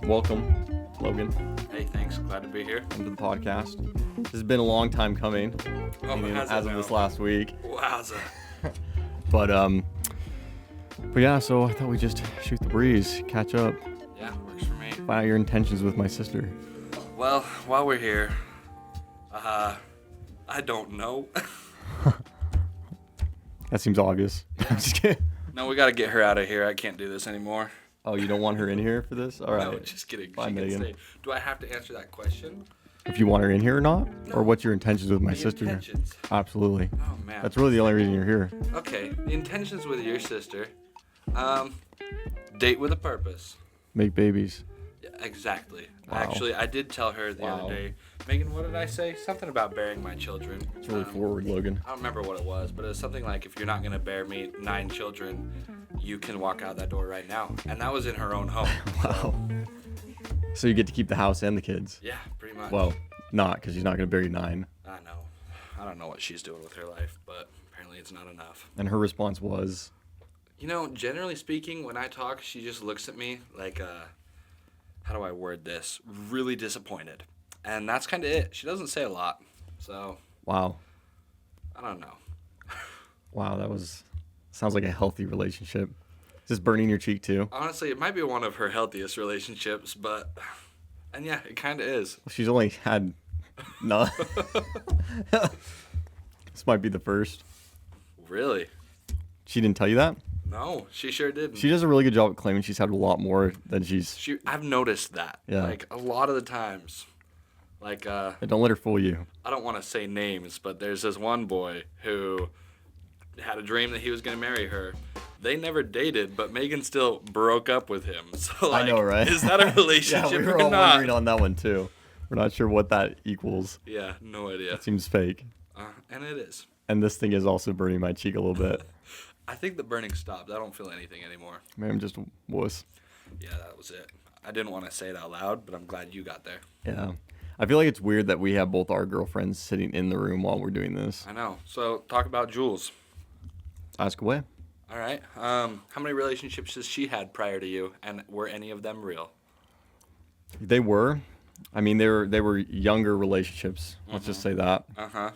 Welcome, Logan, Hey, thanks. Glad to be here. into the podcast. This has been a long time coming, as of this last week. Wowza. But yeah, so I thought we'd just shoot the breeze, catch up, Yeah, works for me. find out your intentions with my sister. Well, while we're here, I don't know. That seems obvious. I'm just kidding. No, we got to get her out of here. I can't do this anymore. Oh, you don't want her in here for this? All right. No, just kidding. Bye, She can Megan. stay. Do I have to answer that question? If you want her in here or not? Or what's your intentions with my The sister? intentions. Absolutely. Oh, man. That's really the only reason you're here. Okay, the intentions with your sister. Date with a purpose. Make babies. Yeah, exactly. Wow. Actually, I did tell her the Wow. other day. Megan, what did I say? Something about bearing my children. It's really forward, Logan. I don't remember what it was, but it was something like, if you're not going to bear me 9 children, you can walk out that door right now. And that was in her own home. Wow. So you get to keep the house and the kids. Yeah, pretty much. Well, not, because she's not going to bury 9. I know. I don't know what she's doing with her life, but apparently it's not enough. And her response was, You know, generally speaking, when I talk, she just looks at me like, how do I word this? Really disappointed. And that's kind of it. She doesn't say a lot. So, wow. I don't know. Wow, sounds like a healthy relationship. Is this burning your cheek too? Honestly, it might be one of her healthiest relationships, but, and yeah, it kind of is. She's only had none. This might be the first. Really? She didn't tell you that? No, she sure didn't. She does a really good job at claiming she's had a lot more than she's... I've noticed that. Yeah. Like, a lot of the times. Like, Don't let her fool you. I don't want to say names, but there's this one boy who had a dream that he was going to marry her. They never dated, but Megan still broke up with him. So, like, I know, right? Is that a relationship Yeah, we or were all not? wondering on that one too. We're not sure what that equals. Yeah, no idea. That seems fake. And it is. And this thing is also burning my cheek a little bit. I think the burning stopped. I don't feel anything anymore. Maybe I'm just a wuss. Yeah, that was it. I didn't want to say it out loud, but I'm glad you got there. Yeah. I feel like it's weird that we have both our girlfriends sitting in the room while we're doing this. I know. So, talk about Jules. Ask away. All right. How many relationships has she had prior to you, and were any of them real? They were. I mean, they were younger relationships. Let's just say that. Uh-huh.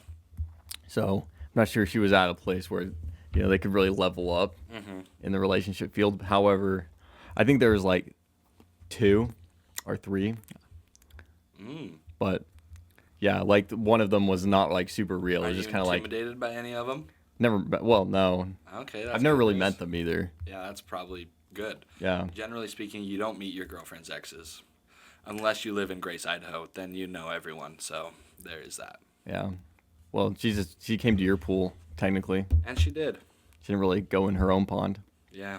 So I'm not sure she was at a place where, they could really level up in the relationship field. However, I think there was like 2 or 3. But yeah, like one of them was not like super real. Are It was you just kind of like intimidated by any of them? never. Well, no, Okay, that's I've never good really news. met them either. Yeah, that's probably good. Yeah. Generally speaking, you don't meet your girlfriend's exes. Unless you live in Grace, Idaho, then you know everyone, so there is that. Yeah. Well, she came to your pool technically. And she did. She didn't really go in her own pond. Yeah.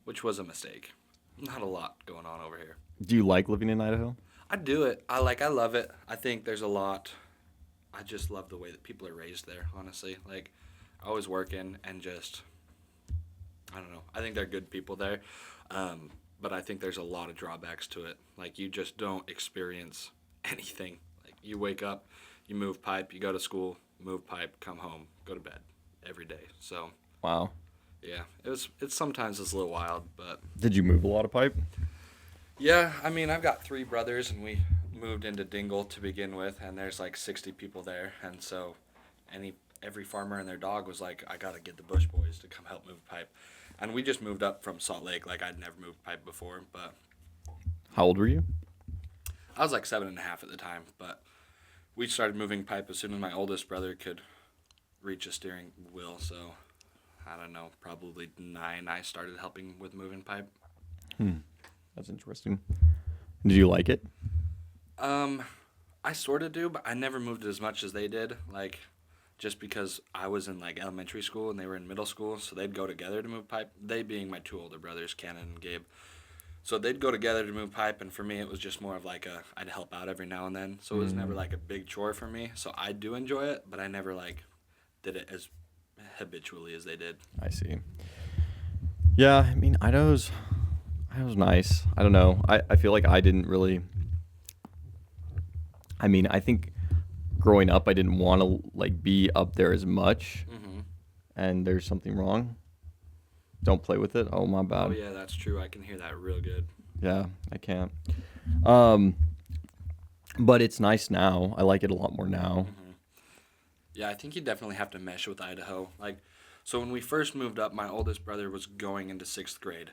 Which was a mistake. Not a lot going on over here. Do you like living in Idaho? I do it. I love it. I think there's a lot. I just love the way that people are raised there, honestly. Like, always working and just, I don't know. I think they're good people there. But I think there's a lot of drawbacks to it. Like, you just don't experience anything. Like, you wake up, you move pipe, you go to school, move pipe, come home, go to bed every day. So, Wow. yeah, it's sometimes it's a little wild, but Did you move a lot of pipe? yeah, I mean, I've got 3 brothers, and we moved into Dingle to begin with, and there's like 60 people there, and so every farmer and their dog was like, I gotta get the Bush boys to come help move pipe. And we just moved up from Salt Lake, like I'd never moved pipe before, but How old were you? I was like 7.5 at the time, but we started moving pipe as soon as my oldest brother could reach a steering wheel, so I don't know, probably 9 I started helping with moving pipe. That's interesting. Did you like it? I sort of do, but I never moved as much as they did, like, just because I was in, like, elementary school and they were in middle school, so they'd go together to move pipe, they being my 2 older brothers, Cannon and Gabe. So they'd go together to move pipe, and for me, it was just more of like I'd help out every now and then, so it was never, like, a big chore for me, so I do enjoy it, but I never, like, did it as habitually as they did. I see. Yeah, I mean, Idaho's nice. I don't know. I feel like I didn't really... I mean, I think growing up, I didn't want to, like, be up there as much. And there's something wrong. Don't play with it. Oh, my bad. Oh, yeah, that's true. I can hear that real good. Yeah, I can't. Um, but it's nice now. I like it a lot more now. Yeah, I think you definitely have to mesh with Idaho. Like, so when we first moved up, my oldest brother was going into sixth grade,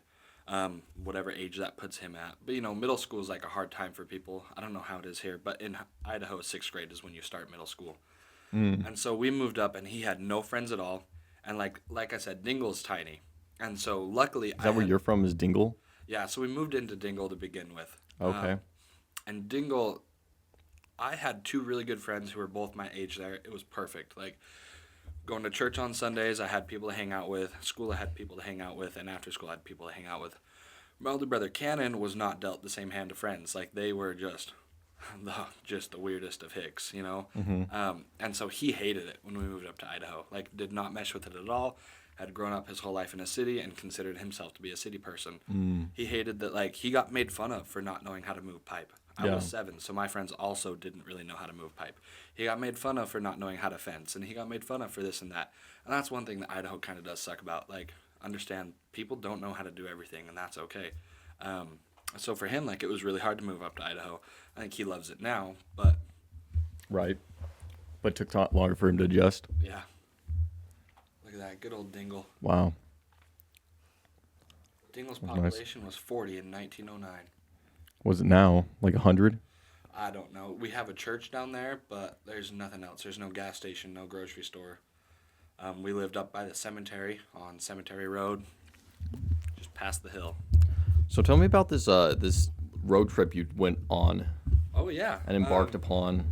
whatever age that puts him at. But middle school is like a hard time for people. I don't know how it is here, but in Idaho, sixth grade is when you start middle school. Mm. And so we moved up, and he had no friends at all. And like I said, Dingle's tiny, and so luckily Is that where you're from? Is Dingle? yeah. So we moved into Dingle to begin with. Okay. And Dingle, I had two really good friends who were both my age there. It was perfect. Like going to church on Sundays, I had people to hang out with. School, I had people to hang out with, and after school, I had people to hang out with. My older brother Cannon was not dealt the same hand of friends. Like they were just the weirdest of hicks, and so he hated it when we moved up to Idaho. Like did not mesh with it at all. Had grown up his whole life in a city and considered himself to be a city person. He hated that. Like he got made fun of for not knowing how to move pipe. I was 7, so my friends also didn't really know how to move pipe. He got made fun of for not knowing how to fence, and he got made fun of for this and that. And that's one thing that Idaho kind of does suck about. Like, understand people don't know how to do everything, and that's okay. So for him, like, it was really hard to move up to Idaho. I think he loves it now, but Right. But took longer for him to adjust. yeah. Look at that, good old Dingle. Wow. Dingle's Nice. population was 40 in 1909. Was it now like 100? I don't know. We have a church down there, but there's nothing else. There's no gas station, no grocery store. We lived up by the cemetery on Cemetery Road, just past the hill. So tell me about this road trip you went on Oh yeah. and embarked upon.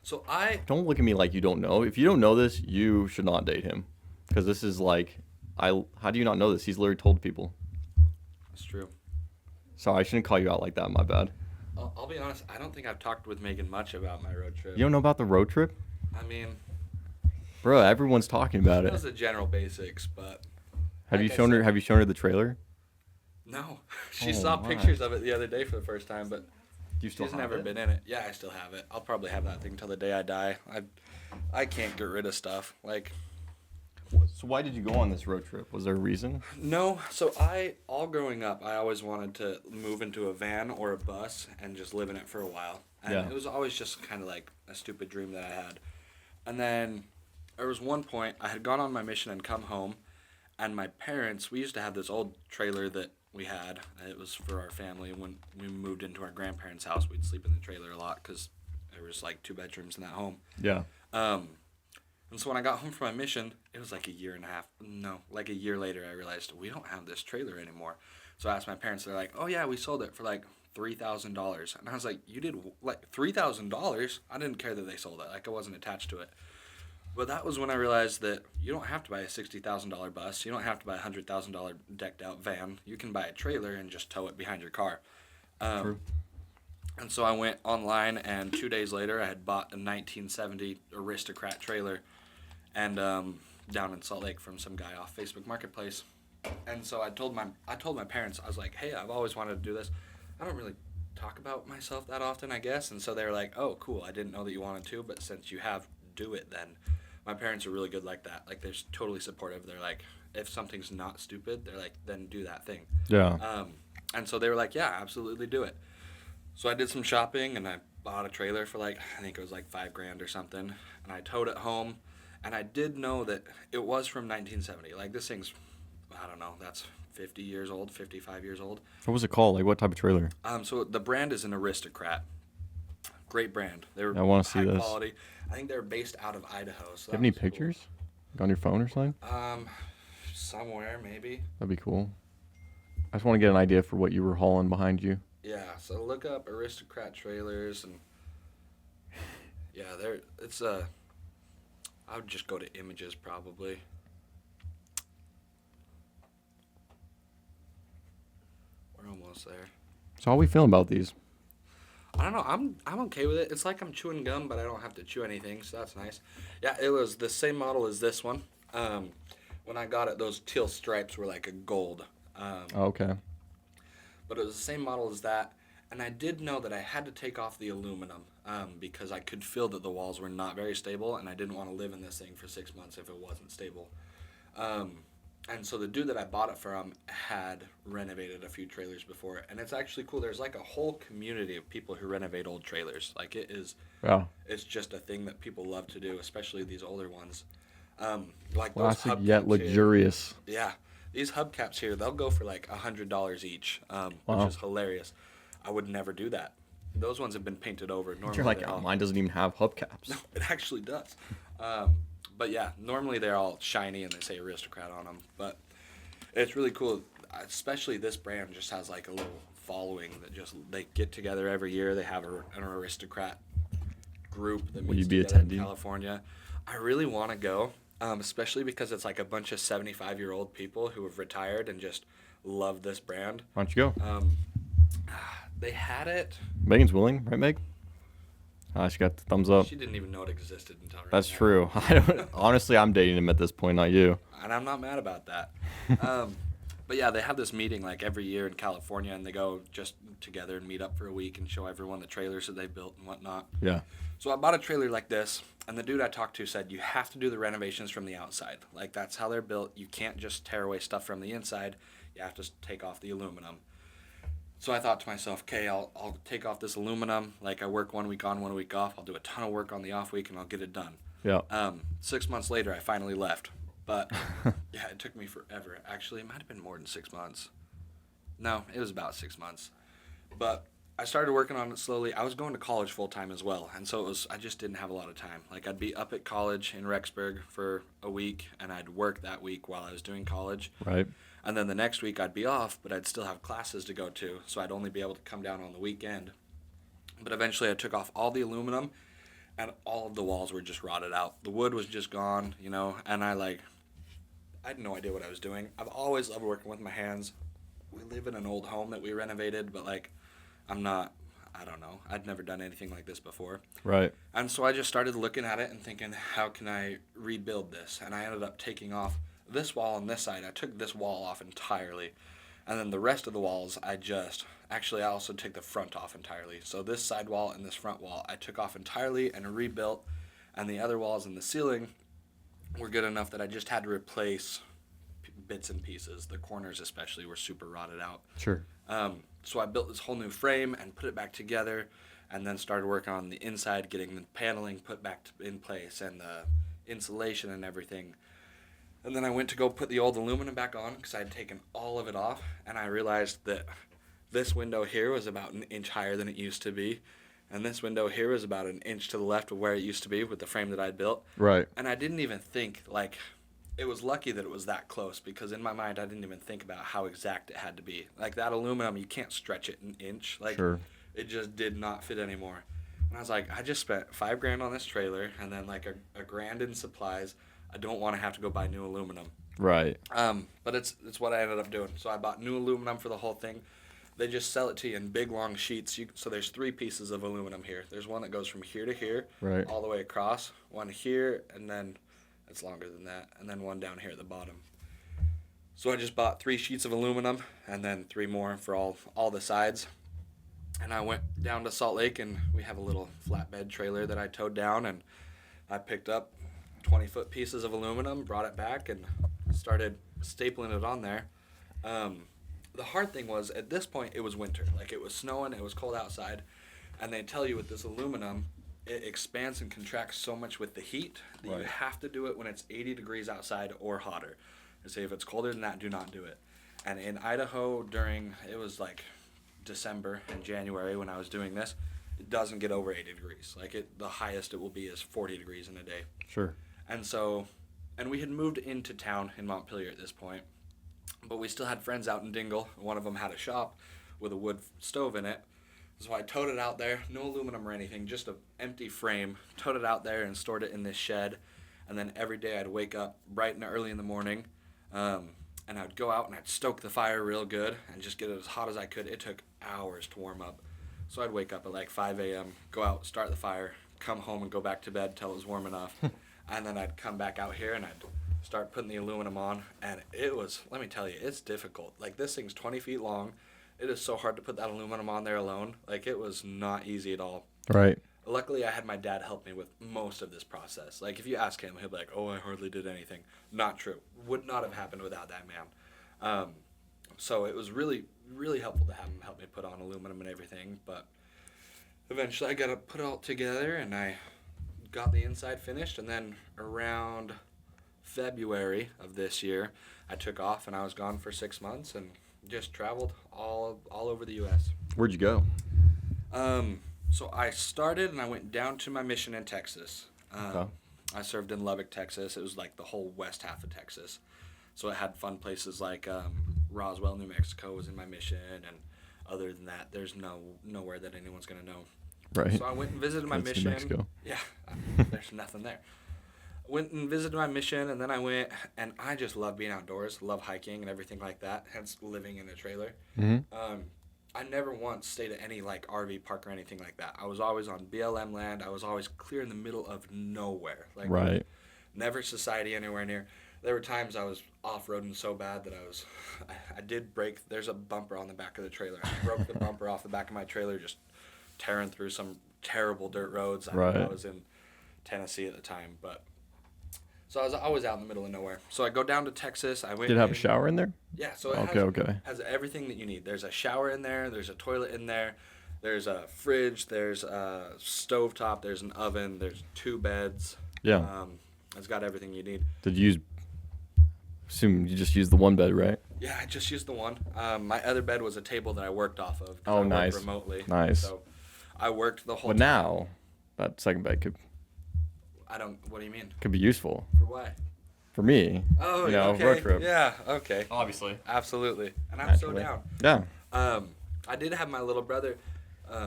So Don't look at me like you don't know. If you don't know this, you should not date him, because this is like, how do you not know this? He's literally told people. That's true. Sorry, I shouldn't call you out like that. My bad. I'll be honest. I don't think I've talked with Megan much about my road trip. You don't know about the road trip, I mean, bro? Everyone's talking about she it. knows the general basics, but Have you like I shown her? said- Have you shown her the trailer? no. She Oh, saw my. pictures of it the other day for the first time, but Do you still she's have never it? been in it. Yeah, I still have it. I'll probably have that thing till the day I die. I can't get rid of stuff. Like, So why did you go on this road trip? Was there a reason? no. So all growing up, I always wanted to move into a van or a bus and just live in it for a while. And Yeah. it was always just kind of like a stupid dream that I had. And then there was one point I had gone on my mission and come home, and my parents, we used to have this old trailer that we had. It was for our family. When we moved into our grandparents' house, we'd sleep in the trailer a lot because there was like 2 bedrooms in that home. Yeah. And so when I got home from my mission, it was like a year later, I realized we don't have this trailer anymore. So I asked my parents, they're like, oh yeah, we sold it for like $3,000. And I was like, you did like $3,000? I didn't care that they sold it. Like I wasn't attached to it. But that was when I realized that you don't have to buy a $60,000 bus. You don't have to buy a $100,000 decked out van. You can buy a trailer and just tow it behind your car. True. And so I went online, and 2 days later, I had bought a 1970 Aristocrat trailer, and down in Salt Lake from some guy off Facebook Marketplace. And so I told my parents, I was like, hey, I've always wanted to do this. I don't really talk about myself that often, I guess. And so they were like, oh, cool. I didn't know that you wanted to, but since you have, do it then. My parents are really good like that. Like, they're totally supportive. They're like, if something's not stupid, they're like, then do that thing. Yeah. And so they were like, yeah, absolutely do it. So I did some shopping, and I bought a trailer for like, I think it was like $5,000 or something. And I towed it home. And I did know that it was from 1970. Like, this thing's, I don't know, that's 50 years old, 55 years old. What was it called? Like, what type of trailer? So the brand is an Aristocrat. Great brand. They were I wanna see high this. quality. I think they're based out of Idaho. So Do you have any pictures? Like on your phone or something? Cool. Somewhere maybe. That'd be cool. I just want to get an idea for what you were hauling behind you. Yeah. So look up Aristocrat trailers, and yeah, I would just go to images probably. We're almost there. So how are we feeling about these? I don't know. I'm okay with it. It's like I'm chewing gum, but I don't have to chew anything, so that's nice. Yeah, it was the same model as this one. When I got it, those teal stripes were like a gold. Okay. But it was the same model as that. And I did know that I had to take off the aluminum because I could feel that the walls were not very stable, and I didn't want to live in this thing for 6 months if it wasn't stable. And so the dude that I bought it from had renovated a few trailers before, and it's actually cool. There's like a whole community of people who renovate old trailers. Like Wow. it's just a thing that people love to do, especially these older ones. Like those Classic yet hubcaps here. luxurious. Yeah, these hubcaps here, they'll go for like $100 each, which Wow. is hilarious. I would never do that. Those ones have been painted over. Normally, You're like, they're oh, all, mine doesn't even have hubcaps. no, it actually does. But yeah, normally they're all shiny and they say aristocrat on them. But it's really cool, especially this brand just has like a little following that just they get together every year. They have an aristocrat group that Will you meets be together in attending? California. I really want to go, especially because it's like a bunch of 75-year-old people who have retired and just love this brand. Why don't you go? They had it. Megan's willing, right, Meg? She got the thumbs up. She didn't even know it existed until right That's now. true. I don't. Honestly, I'm dating him at this point, not you. And I'm not mad about that. But yeah, they have this meeting like every year in California, and they go just together and meet up for a week and show everyone the trailers that they built and whatnot. Yeah. So I bought a trailer like this, and the dude I talked to said you have to do the renovations from the outside. Like that's how they're built. You can't just tear away stuff from the inside. You have to take off the aluminum. So I thought to myself, okay, I'll take off this aluminum. Like I work 1 week on, 1 week off. I'll do a ton of work on the off week, and I'll get it done. Yeah. 6 months later, I finally left. But yeah, it took me forever. Actually, it might have been more than 6 months. No, it was about 6 months. But I started working on it slowly. I was going to college full time as well, and so I just didn't have a lot of time. Like I'd be up at college in Rexburg for a week, and I'd work that week while I was doing college. Right. And then the next week I'd be off, but I'd still have classes to go to, so I'd only be able to come down on the weekend. But eventually I took off all the aluminum, and all of the walls were just rotted out. The wood was just gone, and I had no idea what I was doing. I've always loved working with my hands. We live in an old home that we renovated, but I don't know. I'd never done anything like this before. Right. And so I just started looking at it and thinking, how can I rebuild this? And I ended up taking off this wall on this side. I took this wall off entirely. And then the rest of the walls, I also took the front off entirely. So this side wall and this front wall, I took off entirely and rebuilt. And the other walls and the ceiling were good enough that I just had to replace bits and pieces. The corners especially were super rotted out. Sure. So I built this whole new frame and put it back together, and then started working on the inside, getting the paneling put back in place and the insulation and everything. And then I went to go put the old aluminum back on because I had taken all of it off, and I realized that this window here was about an inch higher than it used to be, and this window here was about an inch to the left of where it used to be with the frame that I'd built. Right. And I didn't even think, it was lucky that it was that close, because in my mind I didn't even think about how exact it had to be. Like that aluminum, you can't stretch it an inch. Sure. It just did not fit anymore. And I was like, I just spent $5,000 on this trailer and then like a grand in supplies. I don't want to have to go buy new aluminum. Right. But it's what I ended up doing. So I bought new aluminum for the whole thing. They just sell it to you in big long sheets. So there's 3 pieces of aluminum here. There's one that goes from here to here, Right. all the way across. One here, and then it's longer than that, and then one down here at the bottom. So I just bought 3 sheets of aluminum, and then 3 more for all the sides. And I went down to Salt Lake, and we have a little flatbed trailer that I towed down, and I picked up 20-foot pieces of aluminum, brought it back, and started stapling it on there. The hard thing was, at this point, it was winter. Like, it was snowing, it was cold outside, and they tell you with this aluminum, it expands and contracts so much with the heat that Right. you have to do it when it's 80 degrees outside or hotter. They say if it's colder than that, do not do it. And in Idaho, it was like December and January when I was doing this, it doesn't get over 80 degrees. The highest it will be is 40 degrees in a day. Sure. And we had moved into town in Montpelier at this point, but we still had friends out in Dingle. One of them had a shop with a wood stove in it. So I towed it out there, no aluminum or anything, just an empty frame, towed it out there and stored it in this shed. And then every day I'd wake up bright and early in the morning, and I'd go out and I'd stoke the fire real good and just get it as hot as I could. It took hours to warm up. So I'd wake up at like 5 a.m., go out, start the fire, come home and go back to bed till it was warm enough. And then I'd come back out here and I'd start putting the aluminum on. And it was, let me tell you, it's difficult. Like, this thing's 20 feet long. It is so hard to put that aluminum on there alone. Like, it was not easy at all. Right. Luckily, I had my dad help me with most of this process. Like, if you ask him, he'll be like, "Oh, I hardly did anything." Not true. Would not have happened without that man. Um, so it was really, really helpful to have him help me put on aluminum and everything. But eventually, I got to put it all together, and I got the inside finished. And then around February of this year, I took off, and I was gone for 6 months, and just traveled all over the U.S. Where'd you go? So I started and I went down to my mission in Texas. Okay. I served in Lubbock, Texas. It was like the whole west half of Texas. So it had fun places like Roswell, New Mexico was in my mission, and other than that, there's nowhere that anyone's gonna know. Right. So I went and visited my That's mission. New Mexico. Yeah, there's nothing there. Went and visited my mission, and then I went, and I just love being outdoors, love hiking and everything like that. Hence living in a trailer. Mm-hmm. I never once stayed at any like RV park or anything like that. I was always on BLM land. I was always clear in the middle of nowhere. Like Right. never society anywhere near. There were times I was off-roading so bad that I did break. There's a bumper on the back of the trailer. I broke the bumper off the back of my trailer just tearing through some terrible dirt roads. Right. I was in Tennessee at the time, but so I was always out in the middle of nowhere. So I go down to Texas. I went. Did it have a shower in there? Yeah, so it has everything that you need. There's a shower in there. There's a toilet in there. There's a fridge. There's a stovetop. There's an oven. There's 2 beds. Yeah. It's got everything you need. Did you assume you just used the one bed, right? Yeah, I just used the one. My other bed was a table that I worked off of. Oh, I nice. worked remotely. Nice. So I worked the whole But time. now, that second bed What do you mean? could be useful For why? for me. Oh, okay. Road trip. Yeah, okay. Obviously. Absolutely. And I'm so Naturally. down. Yeah. I did have my little brother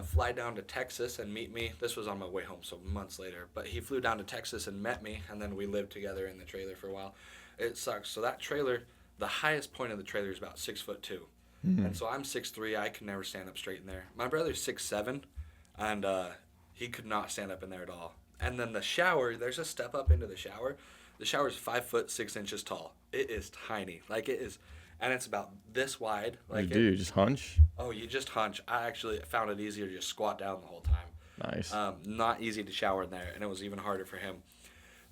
fly down to Texas and meet me. This was on my way home, so months later. But he flew down to Texas and met me, and then we lived together in the trailer for a while. It sucks. So that trailer, the highest point of the trailer is about 6'2", and so I'm 6'3". I could never stand up straight in there. My brother's 6'7", and he could not stand up in there at all. And then the shower, there's a step up into the shower. The shower is 5'6" tall. It is tiny, like it is, and it's about this wide. What Like do you do? Just hunch? Oh, you just hunch. I actually found it easier to just squat down the whole time. Nice. Not easy to shower in there, and it was even harder for him.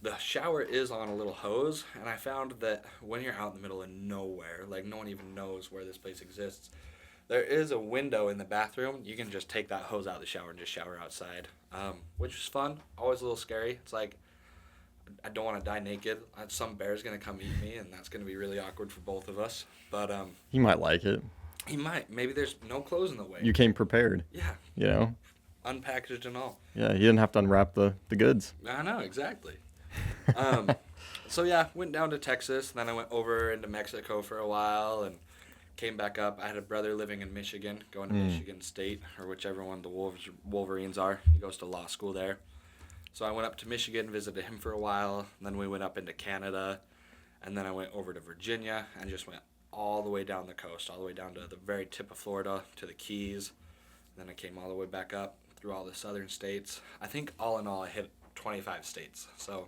The shower is on a little hose, and I found that when you're out in the middle of nowhere, like no one even knows where this place exists, there is a window in the bathroom. You can just take that hose out of the shower and just shower outside, which was fun. Always a little scary. It's like, I don't want to die naked. Some bear's going to come eat me, and that's going to be really awkward for both of us. But He might like it. he might. Maybe there's no clothes in the way. You came prepared, Yeah, you know? unpackaged and all. Yeah, you didn't have to unwrap the goods. I know, exactly. So yeah, went down to Texas, then I went over into Mexico for a while and came back up. I had a brother living in Michigan, going to Michigan State, or whichever one the Wolverines are. He goes to law school there. So I went up to Michigan, visited him for a while, and then we went up into Canada, and then I went over to Virginia and just went all the way down the coast, all the way down to the very tip of Florida, to the Keys. Then I came all the way back up through all the southern states. I think all in all I hit 25 states. So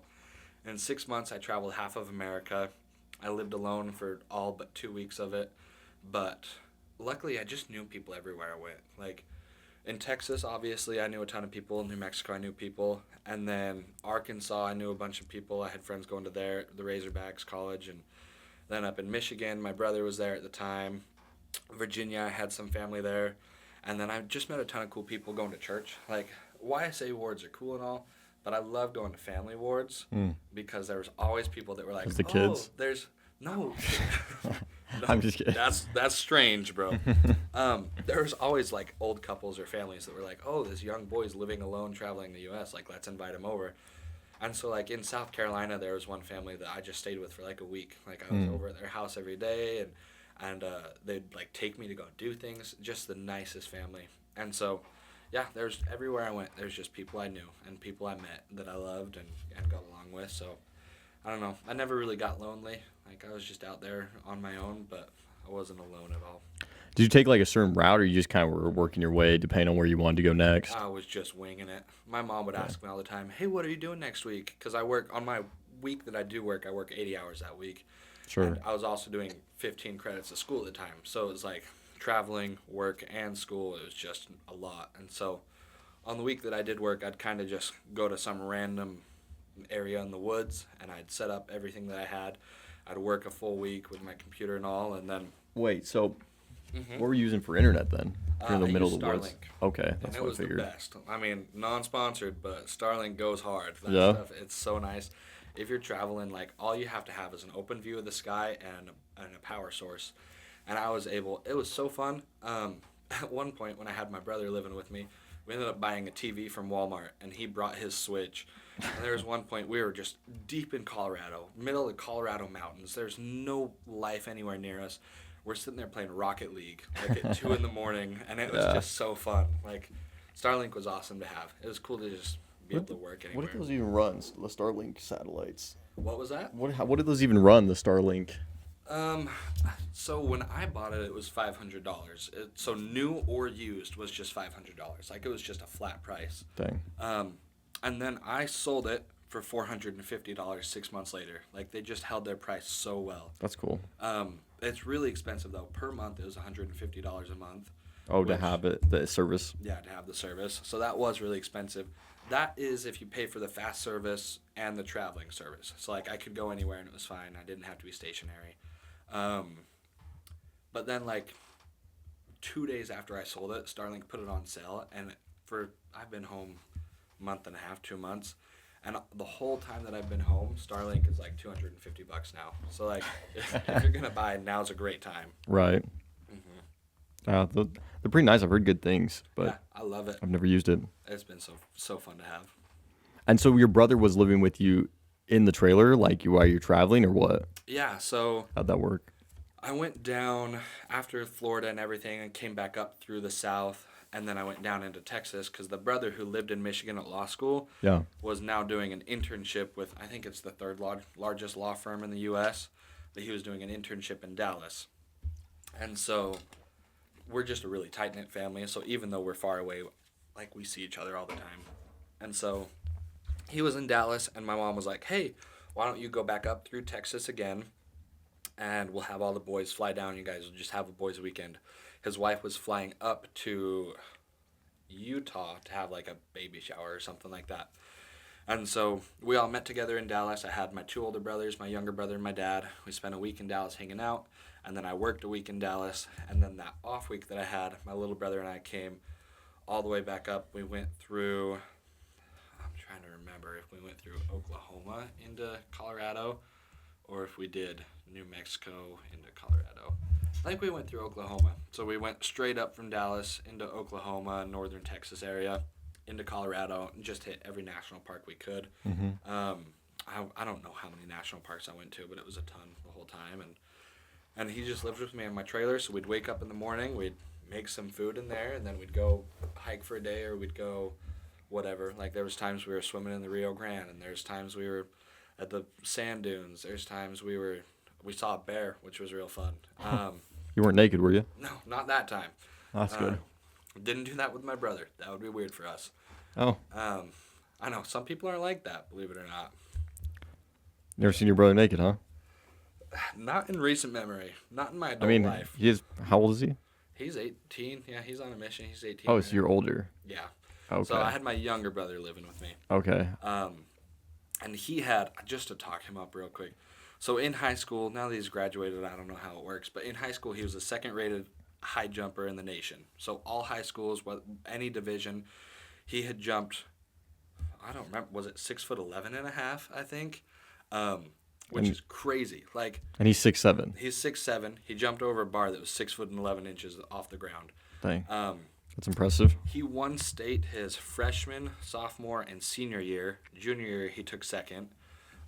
in 6 months I traveled half of America. I lived alone for all but 2 weeks of it. But luckily I just knew people everywhere I went. Like in Texas, obviously, I knew a ton of people. In New Mexico, I knew people. And then Arkansas, I knew a bunch of people. I had friends going to the Razorbacks college. And then up in Michigan, my brother was there at the time. Virginia, I had some family there. And then I just met a ton of cool people going to church. Like, YSA wards are cool and all, but I love going to family wards because there was always people that were like, The kids? There's... No. No, I'm just kidding. That's strange, bro. There was always like old couples or families that were like, oh, this young boy's living alone traveling the U.S. Like, let's invite him over. And so like in South Carolina, there was one family that I just stayed with for like a week. Like I was over at their house every day, and they'd like take me to go do things. Just the nicest family. And so, yeah, there's everywhere I went, there's just people I knew and people I met that I loved and got along with. So I don't know. I never really got lonely. Like, I was just out there on my own, but I wasn't alone at all. Did you take like a certain route, or you just kind of were working your way depending on where you wanted to go next? I was just winging it. My mom would ask me all the time, hey, what are you doing next week? Because I work, on my week that I do work, I work 80 hours that week. Sure. And I was also doing 15 credits of school at the time. So it was like traveling, work, and school. It was just a lot. And so on the week that I did work, I'd kind of just go to some random area in the woods, and I'd set up everything that I had. I'd work a full week with my computer and all, and then Wait, so what were you using for internet then? If you're in the I middle used of the woods. Starlink. Okay, And that's it what I was the figured. best. I mean, non-sponsored, but Starlink goes hard. That Yeah. stuff, it's so nice. If you're traveling, like, all you have to have is an open view of the sky and a power source. And it was so fun. At one point, when I had my brother living with me, we ended up buying a TV from Walmart, and he brought his Switch. And there was one point, we were just deep in Colorado, middle of the Colorado mountains. There's no life anywhere near us. We're sitting there playing Rocket League, like at 2 in the morning, and it was Yeah. just so fun. Like, Starlink was awesome to have. It was cool to just be able to work What anywhere. did those even run? The Starlink satellites. What was that? What did those even run? The Starlink. So when I bought it, it was $500. So new or used was just $500. Like, it was just a flat price. Dang. And then I sold it for $450 6 months later. Like, they just held their price so well. That's cool. It's really expensive though. Per month, it was $150 a month. Oh, to which- have it, the service. Yeah, to have the service. So that was really expensive. That is if you pay for the fast service and the traveling service. So, like, I could go anywhere and it was fine. I didn't have to be stationary. But then, like, 2 days after I sold it, Starlink put it on sale, and I've been home a month and a half, 2 months, and the whole time that I've been home, Starlink is like $250 now. So, like, if you're gonna buy, now's a great time. Right. They're pretty nice. I've heard good things, but Yeah, I love it. I've never used it. It's been so fun to have. And so your brother was living with you in the trailer, like while you're traveling, or what? Yeah, so How'd that work? I went down after Florida and everything and came back up through the south, and then I went down into Texas because the brother who lived in Michigan at law school Yeah. was now doing an internship with, I think it's the third largest law firm in the U.S., but he was doing an internship in Dallas. And so we're just a really tight-knit family, so even though we're far away, like, we see each other all the time. And so he was in Dallas, and my mom was like, hey, why don't you go back up through Texas again, and we'll have all the boys fly down. You guys will just have a boys' weekend. His wife was flying up to Utah to have, like, a baby shower or something like that. And so we all met together in Dallas. I had my 2 older brothers, my younger brother, and my dad. We spent a week in Dallas hanging out, and then I worked a week in Dallas. And then that off week that I had, my little brother and I came all the way back up. We went through, I'm trying to remember if we went through Oklahoma into Colorado or if we did New Mexico into Colorado. I think we went through Oklahoma. So we went straight up from Dallas into Oklahoma, northern Texas area, into Colorado, and just hit every national park we could. I don't know how many national parks I went to, but it was a ton the whole time. And he just lived with me in my trailer, so we'd wake up in the morning, we'd make some food in there, and then we'd go hike for a day, or we'd go whatever. Like, there was times we were swimming in the Rio Grande, and there's times we were at the sand dunes. There's times we saw a bear, which was real fun. You weren't naked, were you? No, not that time. That's good. Didn't do that with my brother. That would be weird for us. Oh, I know some people aren't like that, believe it or not. never seen your brother naked, huh? Not in recent memory. Not in my adult I mean, life. how old is he? He's 18. Yeah, he's on a mission. He's 18. Oh, right so you're older. now. Yeah. Okay. So I had my younger brother living with me. Okay. And he had, just to talk him up real quick. So in high school, now that he's graduated, I don't know how it works, but in high school, he was a second-rated high jumper in the nation. So all high schools, any division, he had jumped, I don't remember, was it 6'11" and a half, I think, which is crazy. Like, And he's 6'7". he's 6'7". He jumped over a bar that was 6'11" off the ground. Dang. That's impressive. He won state his freshman, sophomore, and senior year. Junior year, he took second.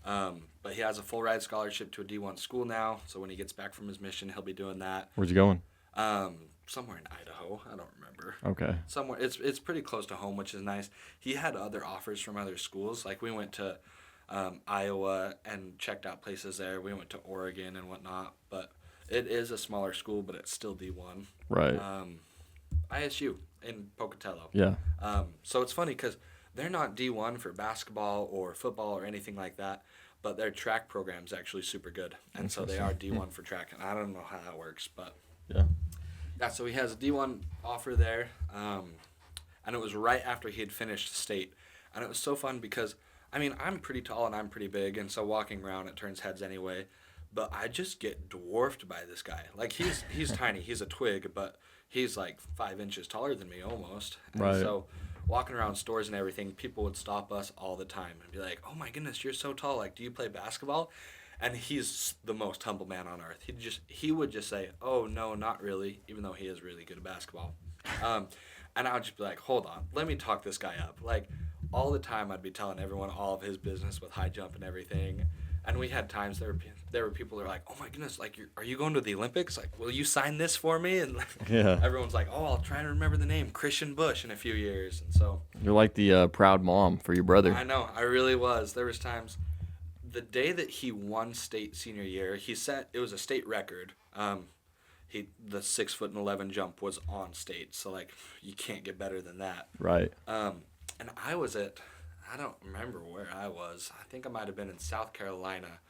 But he has a full ride scholarship to a D1 school now. So when he gets back from his mission, he'll be doing that. Where's he going? Somewhere in Idaho. I don't remember. Okay. Somewhere. It's pretty close to home, which is nice. He had other offers from other schools. Like, we went to Iowa and checked out places there. We went to Oregon and whatnot. But it is a smaller school, but it's still D1. Right. ISU in Pocatello. Yeah. So it's funny because they're not D1 for basketball or football or anything like that, but their track program's actually super good. And so they are D1 for track. And I don't know how that works, but Yeah. yeah, so he has a D1 offer there. and it was right after he had finished state. And it was so fun because, I mean, I'm pretty tall and I'm pretty big, and so walking around it turns heads anyway. But I just get dwarfed by this guy. Like he's tiny, he's a twig, but he's like 5 inches taller than me almost. And Right. so walking around stores and everything, people would stop us all the time and be like, "Oh my goodness, you're so tall! Like, do you play basketball?" And he's the most humble man on earth. He would just say, "Oh no, not really," even though he is really good at basketball. And I would just be like, "Hold on, let me talk this guy up." Like all the time, I'd be telling everyone all of his business with high jump and everything. And we had times there were people that were like, "Oh my goodness, like are you going to the Olympics? Like, will you sign this for me?" And like, Yeah. everyone's like, "Oh, I'll try and remember the name Christian Bush in a few years." And so You're like the proud mom for your brother. I know, I really was. There was times the day that he won state senior year, it was a state record. The 6'11" jump was on state, so like you can't get better than that. Right. And I don't remember where I was. I think I might have been in South Carolina.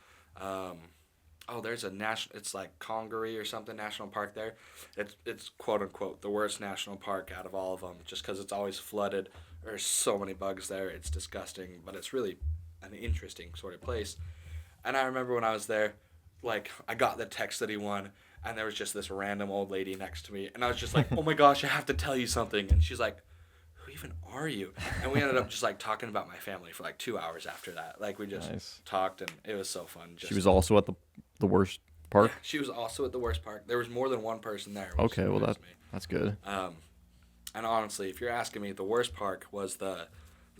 There's it's like Congaree or something, national park there. It's quote unquote the worst national park out of all of them, just because it's always flooded. There's so many bugs there. It's disgusting, but it's really an interesting sort of place. And I remember when I was there, like I got the text that he won, and there was just this random old lady next to me, and I was just like, "Oh my gosh, I have to tell you something." And she's like, "Who even are you?" And we ended up just like talking about my family for like 2 hours after that. Like we just Nice. talked, and it was so fun. She was also at the worst park. Yeah, she was also at the worst park. There was more than one person there. Which Okay, well surprised that's good. And honestly, if you're asking me, the worst park was the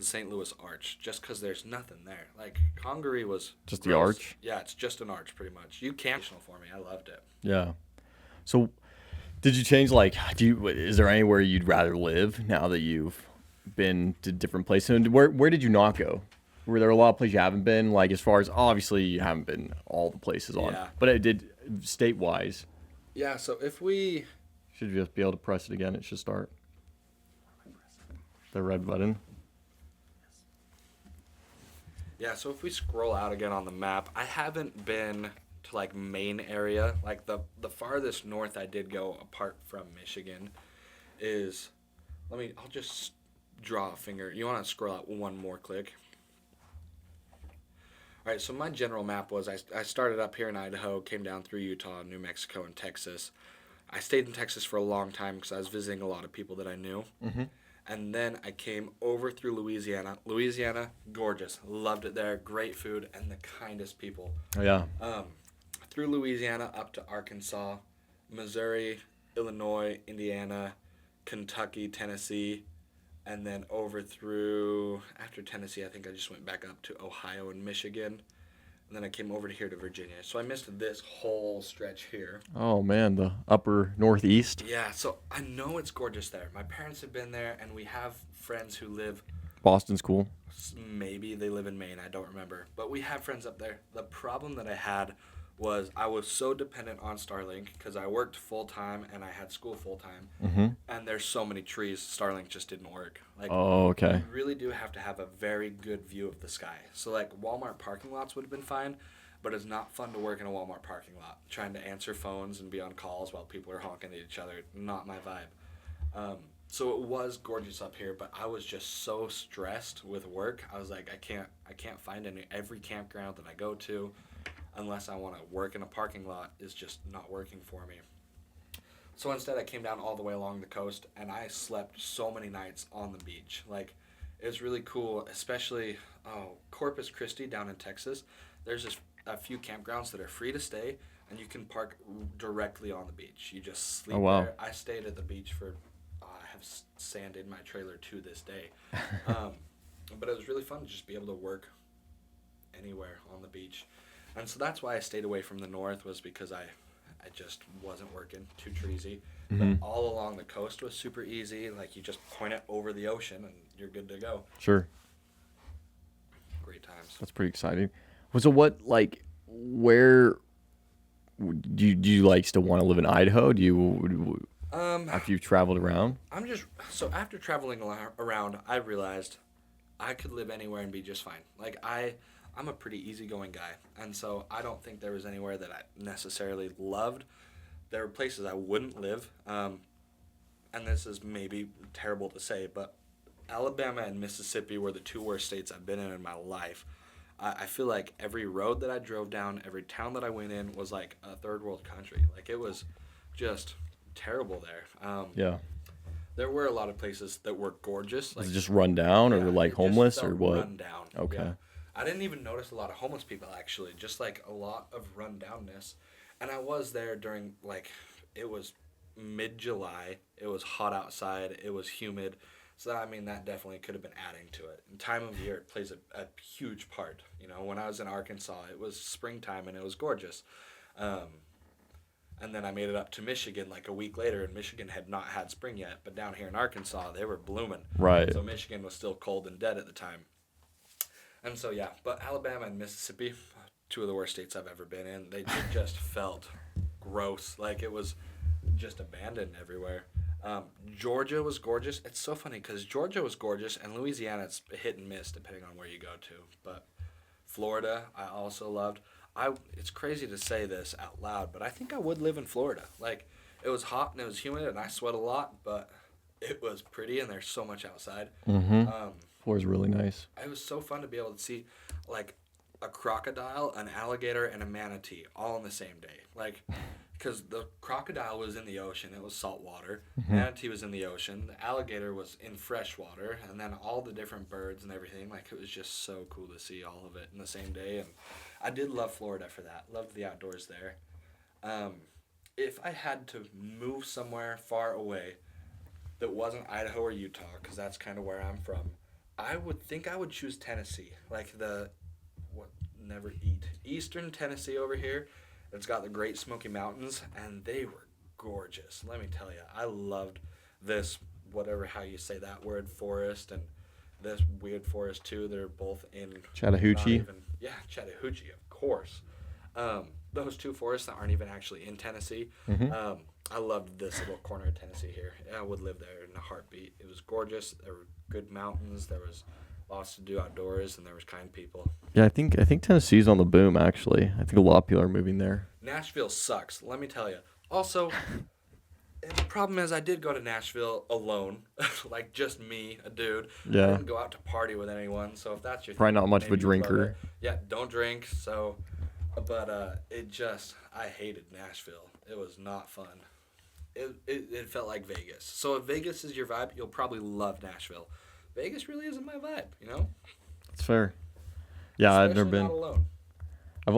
St. Louis Arch, just because there's nothing there. Like Congaree was Just the gross. arch? Yeah, it's just an arch pretty much. You camped for me. I loved it. Yeah. So, did you change is there anywhere you'd rather live now that you've been to different places? And where did you not go? Were there a lot of places you haven't been? Like as far as obviously you haven't been all the places on, Yeah. but it did state wise. Yeah. So if we Should just be able to press it again. It should start. The red button. Yeah, so if we scroll out again on the map, I haven't been to like Maine area. Like the farthest north I did go apart from Michigan is I'll just draw a finger. You want to scroll out one more click? All right, so my general map was I started up here in Idaho, came down through Utah, New Mexico, and Texas. I stayed in Texas for a long time because I was visiting a lot of people that I knew. Mm-hmm. And then I came over through Louisiana. Louisiana, gorgeous. Loved it there. Great food and the kindest people. Oh yeah. Through Louisiana up to Arkansas, Missouri, Illinois, Indiana, Kentucky, Tennessee, and then over through, after Tennessee, I think I just went back up to Ohio and Michigan. And then I came over to here to Virginia. So I missed this whole stretch here. Oh man, the upper northeast. Yeah, so I know it's gorgeous there. My parents have been there, and we have friends who live, Boston's cool. maybe they live in Maine, I don't remember. But we have friends up there. The problem that I had was I was so dependent on Starlink because I worked full-time and I had school full-time. Mm-hmm. And there's so many trees, Starlink just didn't work. Like, Oh, okay. you really do have to have a very good view of the sky. So, like, Walmart parking lots would have been fine, but it's not fun to work in a Walmart parking lot. Trying to answer phones and be on calls while people are honking at each other, not my vibe. So it was gorgeous up here, but I was just so stressed with work. I was like, I can't find every campground that I go to, unless I want to work in a parking lot, is just not working for me. So instead, I came down all the way along the coast, and I slept so many nights on the beach. Like, it was really cool, especially Corpus Christi down in Texas. There's just a few campgrounds that are free to stay, and you can park directly on the beach. You just sleep there. I stayed at the beach for, I have sand in my trailer to this day. But it was really fun to just be able to work anywhere on the beach. And so that's why I stayed away from the north, was because I just wasn't working, too treesy. Mm-hmm. But all along the coast was super easy. Like, you just point it over the ocean and you're good to go. Sure. Great times. That's pretty exciting. So where do you like still want to live in Idaho? Do you after you've traveled around? So after traveling around, I realized I could live anywhere and be just fine. Like, I'm a pretty easygoing guy, and so I don't think there was anywhere that I necessarily loved. There were places I wouldn't live, and this is maybe terrible to say, but Alabama and Mississippi were the two worst states I've been in my life. I feel like every road that I drove down, every town that I went in was like a third world country. Like it was just terrible there. Yeah. There were a lot of places that were gorgeous. Was Like it just run down or like it just homeless or felt what? run down. Okay. Yeah. I didn't even notice a lot of homeless people actually, just like a lot of rundownness. And I was there during like it was mid-July. It was hot outside. It was humid. So I mean that definitely could have been adding to it. And time of year plays a huge part. You know, when I was in Arkansas, it was springtime and it was gorgeous. And then I made it up to Michigan like a week later, and Michigan had not had spring yet. But down here in Arkansas, they were blooming. Right. So Michigan was still cold and dead at the time. And so, yeah, but Alabama and Mississippi, two of the worst states I've ever been in, they just felt gross. Like it was just abandoned everywhere. Georgia was gorgeous. It's so funny because Georgia was gorgeous, and Louisiana, it's hit and miss depending on where you go to. But Florida, I also loved. It's crazy to say this out loud, but I think I would live in Florida. Like, it was hot and it was humid, and I sweat a lot, but it was pretty, and there's so much outside. Mm-hmm. Florida's really nice. It was so fun to be able to see, like, a crocodile, an alligator, and a manatee all on the same day. Like, because the crocodile was in the ocean. It was salt water. Mm-hmm. Manatee was in the ocean. The alligator was in fresh water. And then all the different birds and everything. Like, it was just so cool to see all of it in the same day. And I did love Florida for that. Loved the outdoors there. If I had to move somewhere far away that wasn't Idaho or Utah, because that's kind of where I'm from, I would think I would choose Tennessee. Like Eastern Tennessee over here. It's got the Great Smoky Mountains, and they were gorgeous. Let me tell you, I loved this, whatever how you say that word, forest, and this weird forest too. They're both in Chattahoochee. Chattahoochee, of course. Those two forests that aren't even actually in Tennessee. Mm-hmm. I loved this little corner of Tennessee here. I would live there in a heartbeat. It was gorgeous. There were good mountains. There was lots to do outdoors, and there was kind people. Yeah, I think Tennessee's on the boom. Actually, I think a lot of people are moving there. Nashville sucks. Let me tell you. Also, the problem is I did go to Nashville alone, like just me, a dude. Yeah. I didn't go out to party with anyone. So if that's your Probably thing, not much of a maybe you love drinker. it. Yeah, don't drink. So, but I hated Nashville. It was not fun. It felt like Vegas. So if Vegas is your vibe, you'll probably love Nashville. Vegas really isn't my vibe, you know? It's fair. Yeah, I've never Especially been. not alone.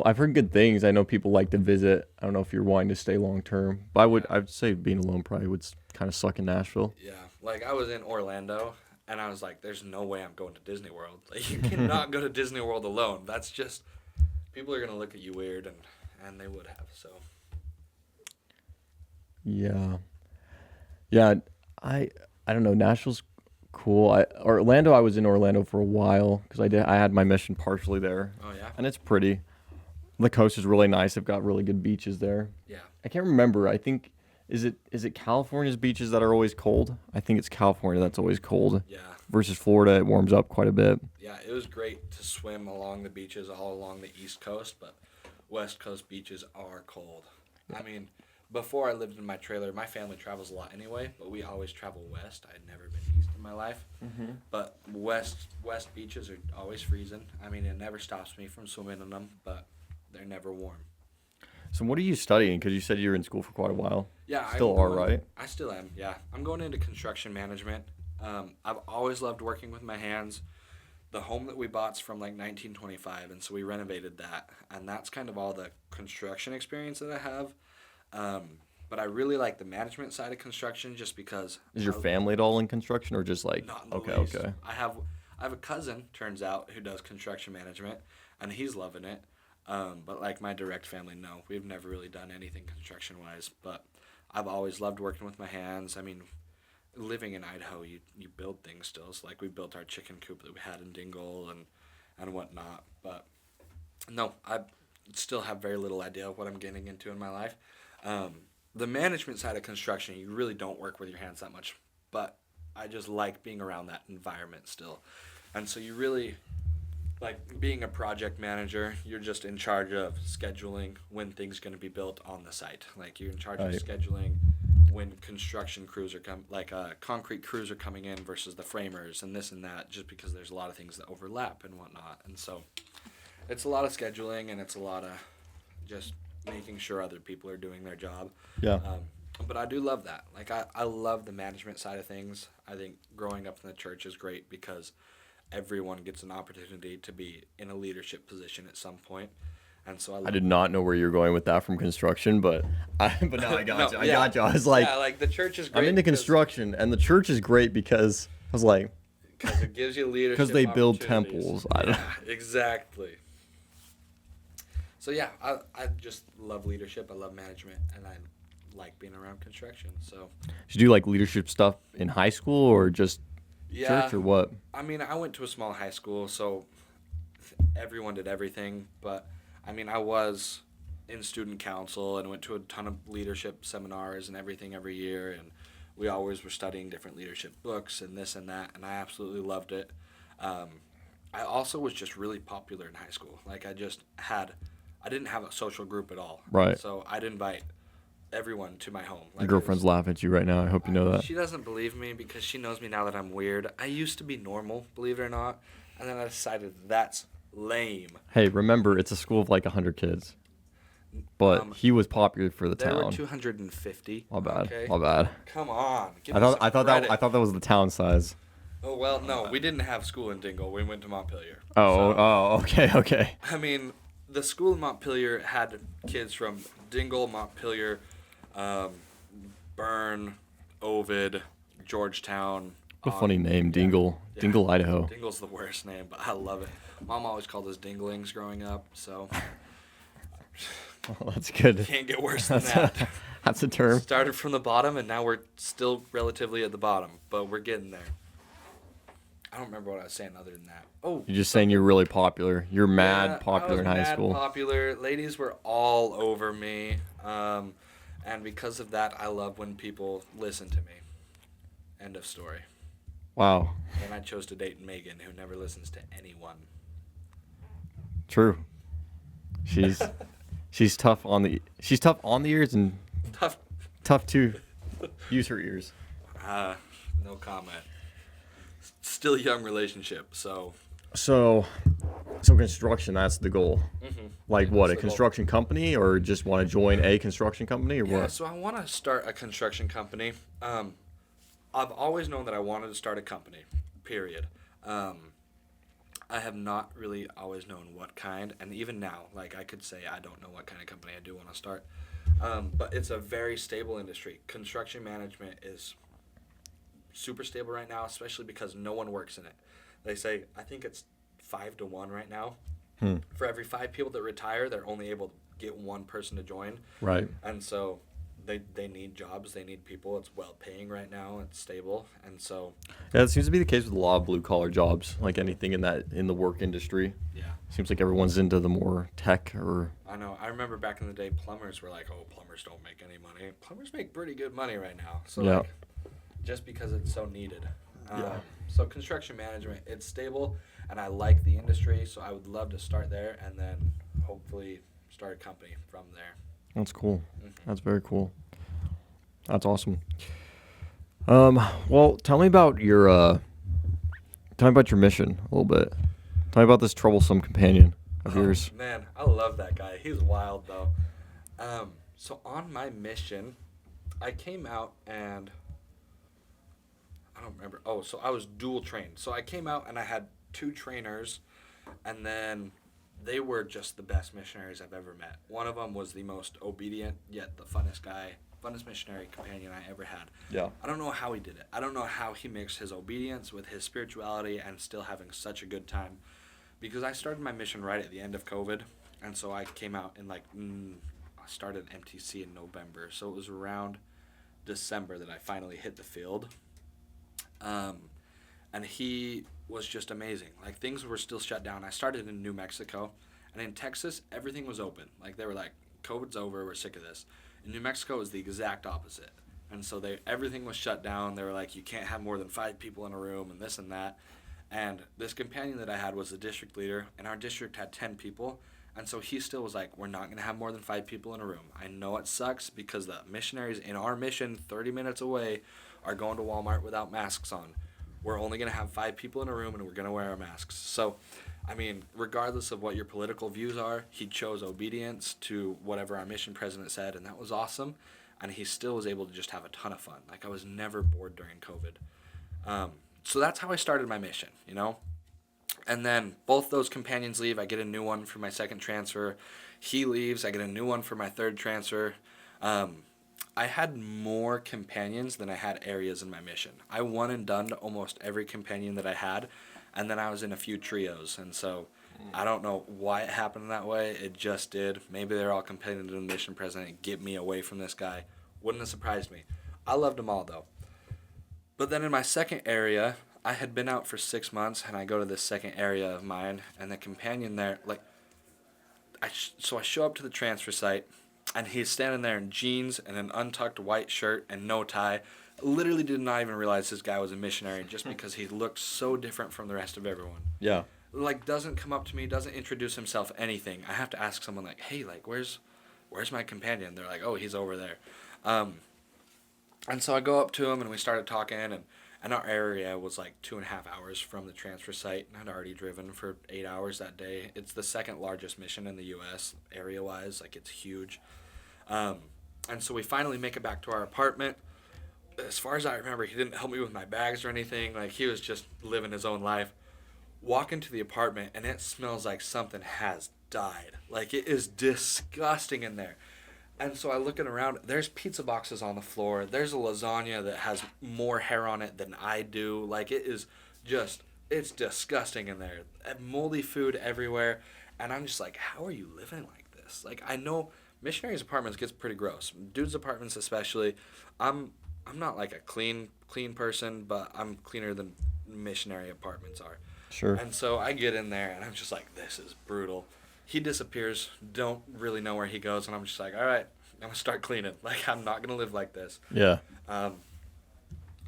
I've heard good things. I know people like to visit. I don't know if you're wanting to stay long term, but I'd say being alone probably would kind of suck in Nashville. Yeah, like I was in Orlando, and I was like, "There's no way I'm going to Disney World. Like, you cannot go to Disney World alone. That's just people are gonna look at you weird, and they would have." So. Yeah. I don't know. Nashville's cool. Orlando. I was in Orlando for a while because I had my mission partially there. Oh yeah. And it's pretty. The coast is really nice. They've got really good beaches there. Yeah. I can't remember. I think is it California's beaches that are always cold? I think it's California that's always cold. Yeah. Versus Florida, it warms up quite a bit. Yeah, it was great to swim along the beaches all along the East Coast, but West Coast beaches are cold. I mean, before I lived in my trailer, my family travels a lot anyway, but we always travel west. I'd never been east in my life. Mm-hmm. But west beaches are always freezing. I mean, it never stops me from swimming in them, but they're never warm. So what are you studying? Because you said you were in school for quite a while. Yeah, Still are, right? I still am, yeah. I'm going into construction management. I've always loved working with my hands. The home that we bought's from like 1925, and so we renovated that. And that's kind of all the construction experience that I have. But I really like the management side of construction just because... Is your family at all in construction or just like... Not in the Okay, least. okay. I have a cousin, turns out, who does construction management, and he's loving it. But like my direct family, no. We've never really done anything construction-wise, but I've always loved working with my hands. I mean, living in Idaho, you build things still. So like we built our chicken coop that we had in Dingle and whatnot. But no, I still have very little idea of what I'm getting into in my life. The management side of construction, you really don't work with your hands that much, but I just like being around that environment still. And so you really, like being a project manager, you're just in charge of scheduling when things going to be built on the site. Like you're in charge of Right. scheduling when construction crews are concrete crews are coming in versus the framers and this and that, just because there's a lot of things that overlap and whatnot. And so it's a lot of scheduling, and it's a lot of just making sure other people are doing their job. Yeah. But I do love that. Like, I love the management side of things. I think growing up in the church is great because everyone gets an opportunity to be in a leadership position at some point. And so I did not know where you were going with that from construction, but now I got No, you. I yeah. got you. I was like, yeah, like the church is great. I'm into construction, and the church is great because I was like, Because it gives you leadership. because they build opportunities. temples. I don't. Yeah, exactly. So yeah, I just love leadership. I love management, and I like being around construction. So Did you do like leadership stuff in high school or just yeah, church or what? I mean, I went to a small high school, so everyone did everything. But I mean, I was in student council and went to a ton of leadership seminars and everything every year, and we always were studying different leadership books and this and that, and I absolutely loved it. I also was just really popular in high school. Like, I didn't have a social group at all. Right. So I'd invite everyone to my home. Your girlfriend's laughing at you right now. I hope you know that. She doesn't believe me because she knows me now that I'm weird. I used to be normal, believe it or not, and then I decided that's lame. Hey, remember, it's a school of like 100 kids. But he was popular for the There town. were 250. My bad. Okay? My bad. Come on. Give I me thought some I thought credit. that I thought that was the town size. Oh, well, no, we didn't have school in Dingle. We went to Montpelier. Oh, So, oh, okay. I mean, the school in Montpelier had kids from Dingle, Montpelier, Bern, Ovid, Georgetown. What a funny name, Dingle. Yeah. Dingle, Idaho. Dingle's the worst name, but I love it. Mom always called us Dinglings growing up, so Oh, that's good. can't get worse than that. That's a term. Started from the bottom, and now we're still relatively at the bottom, but we're getting there. I don't remember what I was saying other than that. Oh, You're just saying you're really popular. You're yeah, mad I popular was in high mad school. Popular. Ladies were all over me, and because of that, I love when people listen to me. End of story. Wow. And I chose to date Megan, who never listens to anyone. True. She's tough on the ears and tough to use her ears. No comment. Still young relationship, so. So construction, that's the goal. Mm-hmm. Like Yeah, what, that's a the goal. construction company, or just want to join a construction company, or Yeah, what? so I want to start a construction company. I've always known that I wanted to start a company, period. I have not really always known what kind, and even now, like, I could say I don't know what kind of company I do want to start. But it's a very stable industry. Construction management is super stable right now, especially because no one works in it. They say, I think it's 5-1 right now. For every 5 people that retire, they're only able to get one person to join. Right. And so they need jobs, they need people. It's well paying right now, it's stable. And so Yeah, it seems to be the case with a lot of blue collar jobs, like anything in the work industry. yeah. Seems like everyone's into the more tech or I know. I remember back in the day, plumbers were like, "Oh, plumbers don't make any money." Plumbers make pretty good money right now. So Yeah. like, just because it's so needed. Yeah. So construction management, it's stable, and I like the industry. So I would love to start there, and then hopefully start a company from there. That's cool. Mhm. That's very cool. That's awesome. Well, tell me about your mission a little bit. Tell me about this troublesome companion of yours. Man, I love that guy. He's wild though. So on my mission, I came out and I don't remember. Oh, so I was dual trained. So I came out and I had 2 trainers, and then they were just the best missionaries I've ever met. One of them was the most obedient yet the funnest missionary companion I ever had. Yeah. I don't know how he did it. I don't know how he mixed his obedience with his spirituality and still having such a good time. Because I started my mission right at the end of COVID, and so I came out in I started MTC in November, so it was around December that I finally hit the field. And he was just amazing. Like, things were still shut down. I started in New Mexico, and in Texas, everything was open. Like, they were like, COVID's over, we're sick of this. In New Mexico, it was the exact opposite. And so everything was shut down. They were like, you can't have more than 5 people in a room and this and that. And this companion that I had was the district leader, and our district had 10 people, And so he still was like, we're not going to have more than 5 people in a room. I know it sucks because the missionaries in our mission 30 minutes away are going to Walmart without masks on. We're only going to have 5 people in a room and we're going to wear our masks. So, I mean, regardless of what your political views are, he chose obedience to whatever our mission president said, and that was awesome. And he still was able to just have a ton of fun. Like, I was never bored during COVID. So that's how I started my mission, you know? And then both those companions leave. I get a new one for my second transfer. He leaves. I get a new one for my third transfer. I had more companions than I had areas in my mission. I won and done almost every companion that I had, and then I was in a few trios. And so I don't know why it happened that way. It just did. Maybe they're all competing to the mission president, get me away from this guy. Wouldn't have surprised me. I loved them all, though. But then in my second area, I had been out for 6 months, and I go to this second area of mine, and the companion there, like, so I show up to the transfer site, and he's standing there in jeans and an untucked white shirt and no tie. Literally did not even realize this guy was a missionary just because he looked so different from the rest of everyone. Yeah. Like, doesn't come up to me, doesn't introduce himself, anything. I have to ask someone, like, hey, like, where's my companion? They're like, oh, he's over there. And so I go up to him, and we started talking, and our area was like 2.5 hours from the transfer site, and I'd already driven for 8 hours that day. It's the second largest mission in the U.S. area-wise. Like, it's huge. And so we finally make it back to our apartment. As far as I remember, he didn't help me with my bags or anything. Like, he was just living his own life. Walk into the apartment, and it smells like something has died. Like, it is disgusting in there. And so I look around, there's pizza boxes on the floor. There's a lasagna that has more hair on it than I do. Like, it is just, it's disgusting in there. Moldy food everywhere. And I'm just like, how are you living like this? Like, I know missionaries' apartments gets pretty gross. Dudes' apartments especially. I'm not like a clean person, but I'm cleaner than missionary apartments are. Sure. And so I get in there, and I'm just like, this is brutal. He disappears, don't really know where he goes, and I'm just like, all right, I'm going to start cleaning. Like, I'm not going to live like this. Yeah.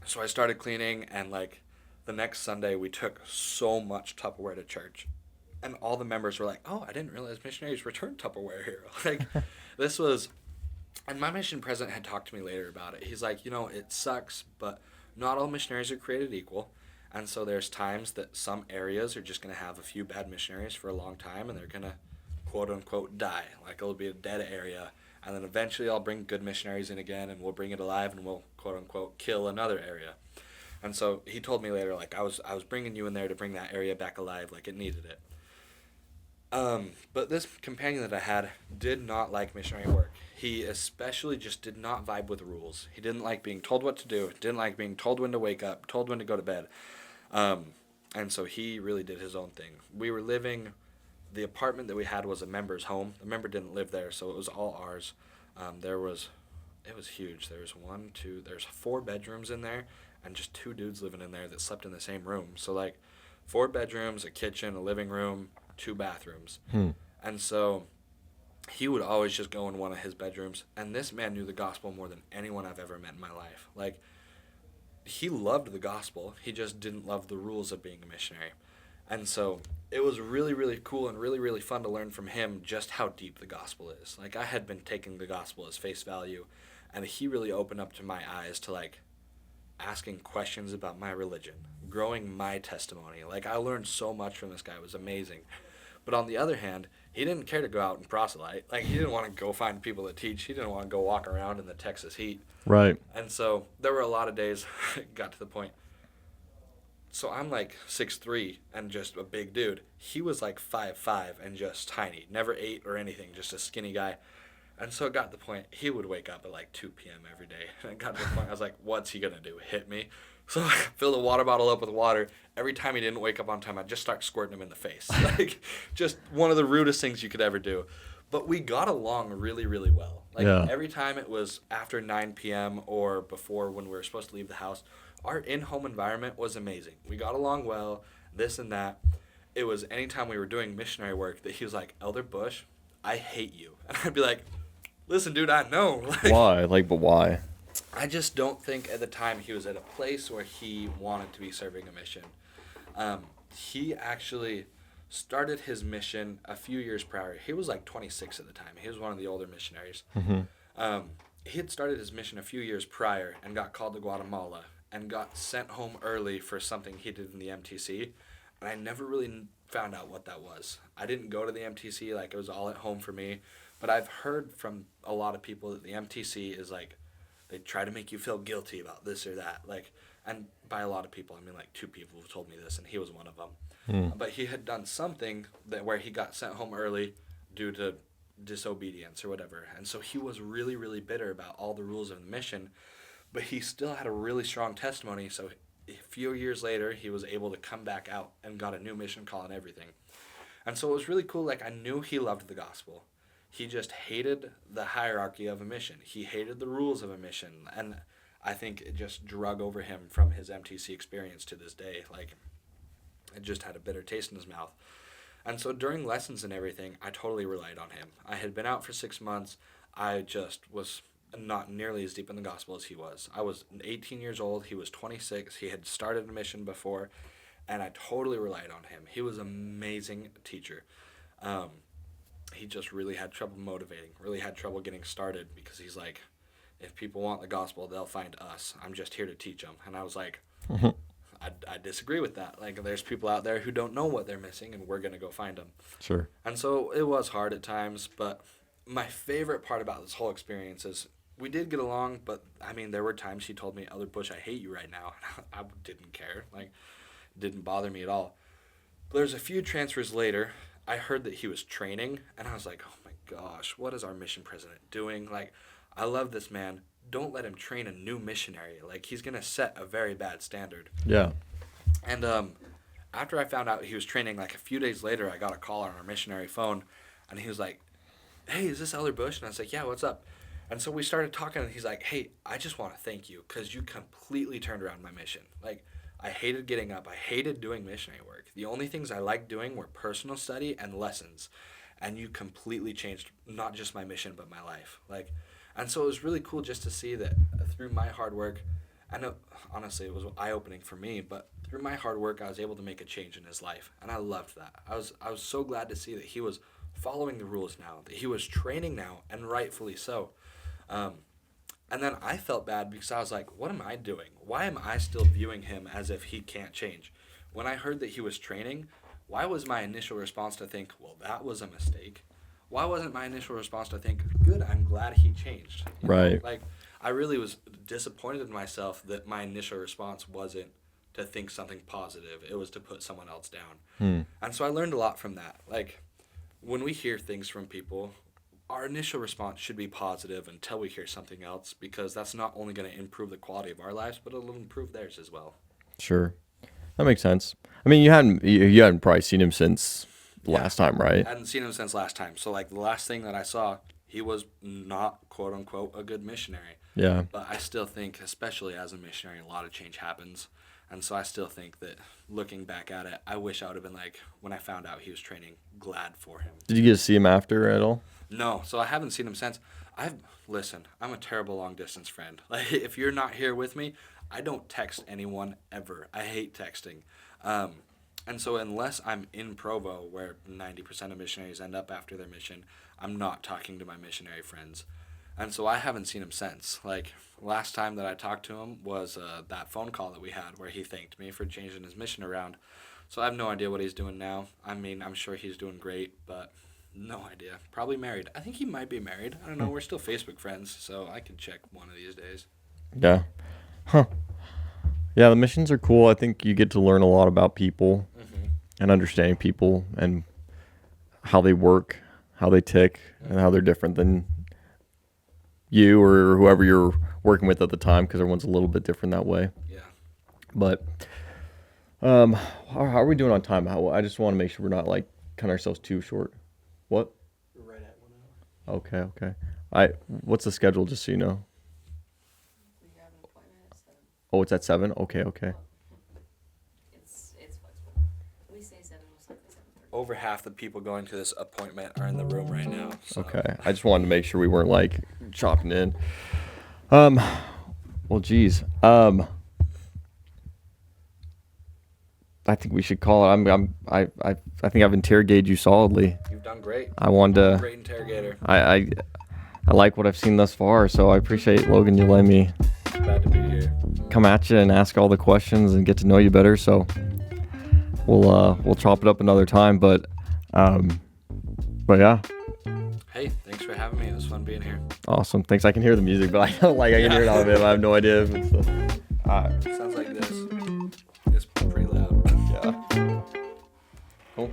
So I started cleaning, and, like, the next Sunday, we took so much Tupperware to church. And all the members were like, oh, I didn't realize missionaries returned Tupperware here. Like, this was... And my mission president had talked to me later about it. He's like, you know, it sucks, but not all missionaries are created equal. And so there's times that some areas are just going to have a few bad missionaries for a long time, and they're going to, quote-unquote, die. Like, it'll be a dead area. And then eventually I'll bring good missionaries in again, and we'll bring it alive, and we'll, quote-unquote, kill another area. And so he told me later, like, I was bringing you in there to bring that area back alive, like it needed it. But this companion that I had did not like missionary work. He especially just did not vibe with rules. He didn't like being told what to do, didn't like being told when to wake up, told when to go to bed. And so he really did his own thing. We were living, the apartment that we had was a member's home. The member didn't live there, so it was all ours. It was huge. There's 4 bedrooms in there, and just 2 dudes living in there that slept in the same room. So, like, 4 bedrooms, a kitchen, a living room, 2 bathrooms. And so he would always just go in one of his bedrooms, and this man knew the gospel more than anyone I've ever met in my life. Like, he loved the gospel. He just didn't love the rules of being a missionary. And so it was really, really cool and really, really fun to learn from him just how deep the gospel is. Like, I had been taking the gospel as face value, and he really opened up to my eyes to, like, asking questions about my religion, growing my testimony. Like, I learned so much from this guy. It was amazing. But on the other hand, he didn't care to go out and proselyte. Like, he didn't want to go find people to teach. He didn't want to go walk around in the Texas heat. Right. And so there were a lot of days, it got to the point. So I'm like 6'3" and just a big dude. He was like 5'5" and just tiny. Never ate or anything, just a skinny guy. And so it got to the point, he would wake up at like 2 p.m. every day. And it got to the point, I was like, what's he going to do, hit me? So I filled the water bottle up with water. Every time he didn't wake up on time, I'd just start squirting him in the face. Like, just one of the rudest things you could ever do. But we got along really, really well. Like, every time it was after 9 p.m. or before when we were supposed to leave the house, our in-home environment was amazing. We got along well, this and that. It was anytime we were doing missionary work that he was like, Elder Bush, I hate you. And I'd be like, listen, dude, I know. Like, why? Like, but why? I just don't think at the time he was at a place where he wanted to be serving a mission. He actually started his mission a few years prior. He was like 26 at the time. He was one of the older missionaries. He had started his mission a few years prior and got called to Guatemala and got sent home early for something he did in the MTC. And I never really found out what that was. I didn't go to the MTC, like it was all at home for me. But I've heard from a lot of people that the MTC is like, they try to make you feel guilty about this or that. Like, and by a lot of people, I mean like 2 people have told me this, and he was one of them. But he had done something that where he got sent home early due to disobedience or whatever. And so he was really, really bitter about all the rules of the mission, but he still had a really strong testimony. So a few years later, he was able to come back out and got a new mission call and everything. And so it was really cool. Like, I knew he loved the gospel. He just hated the hierarchy of a mission. He hated the rules of a mission. And I think it just drug over him from his MTC experience to this day. Like, it just had a bitter taste in his mouth. And so during lessons and everything, I totally relied on him. I had been out for 6 months. I just was not nearly as deep in the gospel as he was. I was 18 years old. He was 26. He had started a mission before, and I totally relied on him. He was an amazing teacher. He just really had trouble motivating, really had trouble getting started, because he's like, if people want the gospel, they'll find us. I'm just here to teach them. And I was like, I disagree with that. Like, there's people out there who don't know what they're missing, and we're going to go find them. Sure. And so it was hard at times, but my favorite part about this whole experience is we did get along, but, I mean, there were times he told me, Elder Bush, I hate you right now. I didn't care. Like, it didn't bother me at all. But there's a few transfers later, I heard that he was training, and I was like, oh my gosh, what is our mission president doing? Like, I love this man. Don't let him train a new missionary. Like, he's going to set a very bad standard. Yeah. And after I found out he was training, like a few days later, I got a call on our missionary phone, and he was like, hey, is this Elder Bush? And I was like, yeah, what's up? And so we started talking, and he's like, hey, I just want to thank you because you completely turned around my mission. Like, I hated getting up. I hated doing missionary work. The only things I liked doing were personal study and lessons. And you completely changed not just my mission, but my life. Like, and so it was really cool just to see that through my hard work, I know, honestly, it was eye-opening for me, but through my hard work, I was able to make a change in his life. And I loved that. I was so glad to see that he was following the rules now, that he was training now, and rightfully so. And then I felt bad because I was like, what am I doing? Why am I still viewing him as if he can't change? When I heard that he was training, why was my initial response to think, well, that was a mistake? Why wasn't my initial response to think, good, I'm glad he changed? You know? Right. Like, I really was disappointed in myself that my initial response wasn't to think something positive. It was to put someone else down. And so I learned a lot from that. Like, when we hear things from people, our initial response should be positive until we hear something else, because that's not only going to improve the quality of our lives, but it'll improve theirs as well. Sure. That makes sense. I mean, you hadn't probably seen him since last time, right? I hadn't seen him since last time. So, like, the last thing that I saw, he was not, quote unquote, a good missionary. Yeah. But I still think, especially as a missionary, a lot of change happens. And so I still think that looking back at it, I wish I would have been like, when I found out he was training, glad for him. Did you get to see him after at all? No, so I haven't seen him since. Listen, I'm a terrible long distance friend. Like, if you're not here with me, I don't text anyone ever. I hate texting. And so unless I'm in Provo, where 90% of missionaries end up after their mission, I'm not talking to my missionary friends. And so I haven't seen him since. Like, last time that I talked to him was that phone call that we had where he thanked me for changing his mission around. So I have no idea what he's doing now. I mean, I'm sure he's doing great, but no idea. Probably married. I think he might be married. I don't know. We're still Facebook friends, so I can check one of these days. Yeah. Huh. Yeah, the missions are cool. I think you get to learn a lot about people and understanding people and how they work, how they tick, and how they're different than you or whoever you're working with at the time, because everyone's a little bit different that way. Yeah. But how are we doing on time? I just want to make sure we're not like cutting ourselves too short. What? We're right at 1 hour. Okay. What's the schedule, just so you know? We have an appointment at 7. Oh, it's at 7? Okay. It's flexible. We say 7, most likely 7:30. Over half the people going to this appointment are in the room right now. So. Okay. I just wanted to make sure we weren't like chopping in. Well, geez. I think we should call it. I think I've interrogated you solidly. You've done great. I wanted to. Great interrogator. I like what I've seen thus far, so I appreciate, Logan, you letting me Glad to be here. come at you and ask all the questions and get to know you better. So we'll chop it up another time, but yeah, Hey, thanks for having me. It was fun being here. awesome. Thanks. I can hear the music, but I don't like I can hear it out of it. I have no idea if it's Sounds like this. It's pretty loud. yeah. Cool.